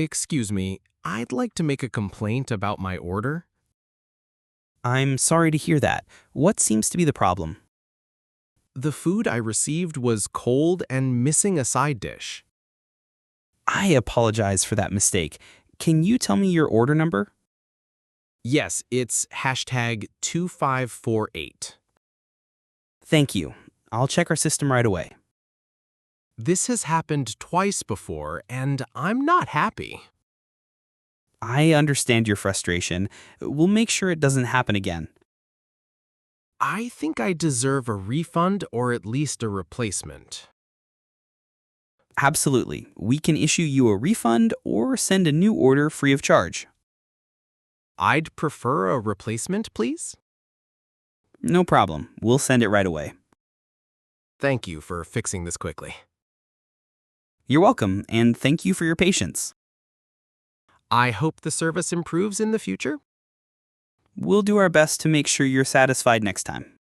Excuse me, I'd like to make a complaint about my order. I'm sorry to hear that. What seems to be the problem? The food I received was cold and missing a side dish. I apologize for that mistake. Can you tell me your order number? Yes, it's hashtag 2548. Thank you. I'll check our system right away. This has happened twice before, and I'm not happy. I understand your frustration. We'll make sure it doesn't happen again. I think I deserve a refund or at least a replacement. Absolutely. We can issue you a refund or send a new order free of charge. I'd prefer a replacement, please. No problem. We'll send it right away. Thank you for fixing this quickly. You're welcome, and thank you for your patience. I hope the service improves in the future. We'll do our best to make sure you're satisfied next time.